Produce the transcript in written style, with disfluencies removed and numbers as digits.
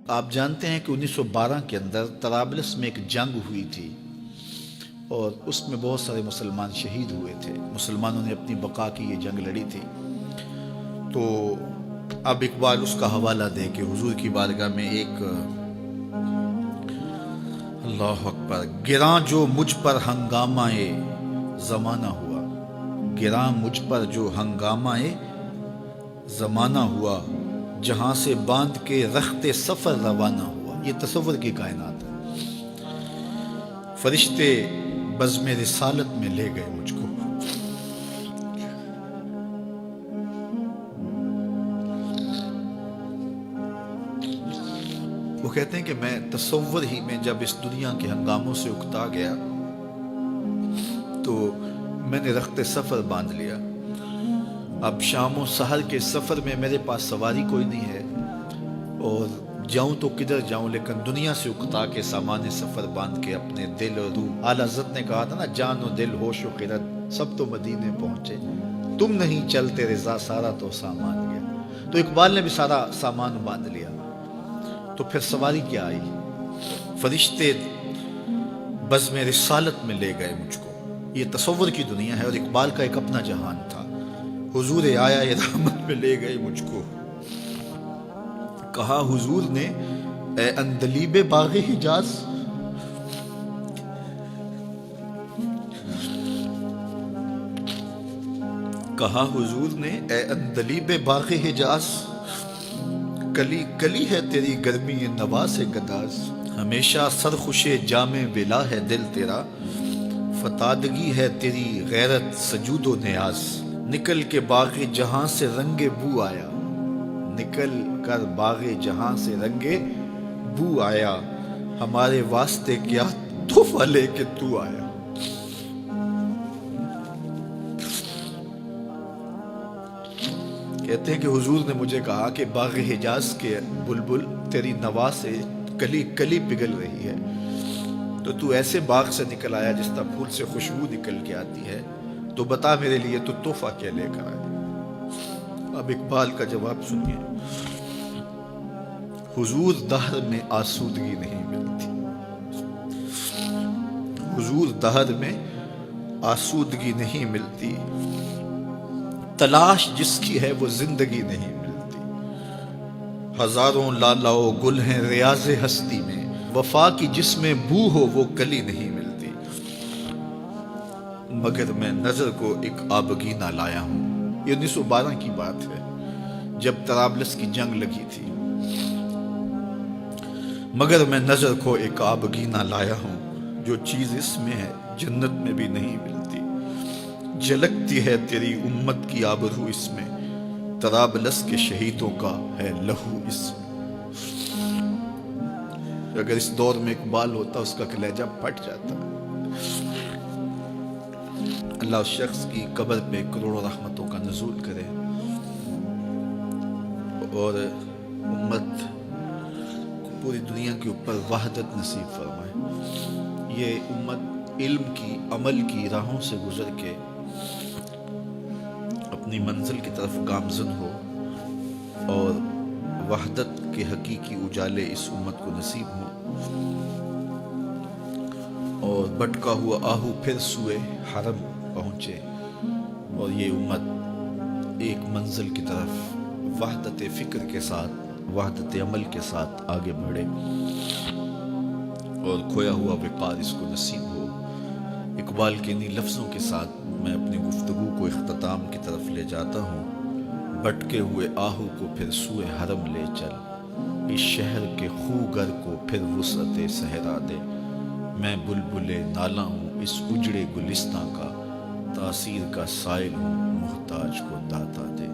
آپ جانتے ہیں کہ 1912 کے اندر طرابلس میں ایک جنگ ہوئی تھی اور اس میں بہت سارے مسلمان شہید ہوئے تھے. مسلمانوں نے اپنی بقا کی یہ جنگ لڑی تھی. تو اب اقبال اس کا حوالہ دے کہ حضور کی بارگاہ میں ایک اللہ اکبر گراں جو مجھ پر ہنگامہ زمانہ ہوا، گراں مجھ پر جو ہنگامہ زمانہ ہوا، جہاں سے باندھ کے رخت سفر روانہ ہوا. یہ تصور کی کائنات ہے. فرشتے بزم رسالت میں لے گئے مجھ کو. وہ کہتے ہیں کہ میں تصور ہی میں جب اس دنیا کے ہنگاموں سے اکتا گیا تو میں نے رخت سفر باندھ لیا. اب شام و سحر کے سفر میں میرے پاس سواری کوئی نہیں ہے اور جاؤں تو کدھر جاؤں، لیکن دنیا سے اکتا کے سامان سفر باندھ کے اپنے دل اور روح، اعلیٰ حضرت نے کہا تھا نا، جان و دل ہوش و خرد سب تو مدینے پہنچے، تم نہیں چلتے رضا سارا تو سامان گیا. تو اقبال نے بھی سارا سامان باندھ لیا. تو پھر سواری کیا آئی؟ فرشتے بزم رسالت میں لے گئے مجھ کو. یہ تصور کی دنیا ہے اور اقبال کا ایک اپنا جہان تھا. حضور آیا یہ رحمت میں لے گئے مجھ کو. کہا حضور نے اے اندلیب باغ حجاز، کہا حضور نے اے اندلیب باغ حجاز، کلی کلی ہے تیری گرمی نواز گداز، ہمیشہ سرخوش جام ولا ہے دل تیرا، فتادگی ہے تیری غیرت سجود و نیاز. نکل کے باغ جہاں سے رنگ بو آیا، نکل کر باغ جہاں سے رنگ بو آیا، ہمارے واسطے کیا تحفہ لے کے تو آیا. کہتے ہیں کہ حضور نے مجھے کہا کہ باغ حجاز کے بلبل تیری نوا سے کلی کلی پگھل رہی ہے، تو ایسے باغ سے نکل آیا جس طرح پھول سے خوشبو نکل کے آتی ہے، تو بتا میرے لیے تو تحفہ کیا لے کر آیا. اب اقبال کا جواب سنیے. حضور دہر میں آسودگی نہیں ملتی، حضور دہر میں آسودگی نہیں ملتی، تلاش جس کی ہے وہ زندگی نہیں ملتی. ہزاروں لالا و گل ہیں ریاض ہستی میں، وفا کی جس میں بو ہو وہ کلی نہیں ملتی. مگر میں نظر کو ایک آبگینہ لایا ہوں. یہ 1912 کی بات ہے جب طرابلس کی جنگ لگی تھی. مگر میں نظر کو ایک آبگینہ لایا ہوں، جو چیز اس میں ہے جنت میں بھی نہیں ملتی. جھلکتی ہے تیری امت کی آبرو اس میں، طرابلس کے شہیدوں کا ہے لہو اس میں. اگر اس دور میں اقبال ہوتا اس کا کلیجہ پھٹ جاتا. اللہ اس شخص کی قبر پہ کروڑوں رحمتوں کا نزول کرے اور امت کو پوری دنیا کے اوپر وحدت نصیب فرمائے. یہ امت علم کی عمل کی راہوں سے گزر کے اپنی منزل کی طرف گامزن ہو اور وحدت کے حقیقی اجالے اس امت کو نصیب ہوں اور بھٹکا ہوا آہو پھر سوئے حرم پہنچے اور یہ امت ایک منزل کی طرف وحدت فکر کے ساتھ، وحدت عمل کے ساتھ آگے بڑھے اور کھویا ہوا وقار اس کو نصیب ہو. اقبال کے انہی لفظوں کے ساتھ میں اپنی گفتگو کو اختتام کی طرف لے جاتا ہوں. بھٹکے ہوئے آہو کو پھر سوئے حرم لے چل، اس شہر کے خوگر کو پھر وسعت صحرا دے. میں بلبل نالا ہوں اس اجڑے گلستاں کا، تاثیر کا سائل ہوں محتاج کو داتا دے.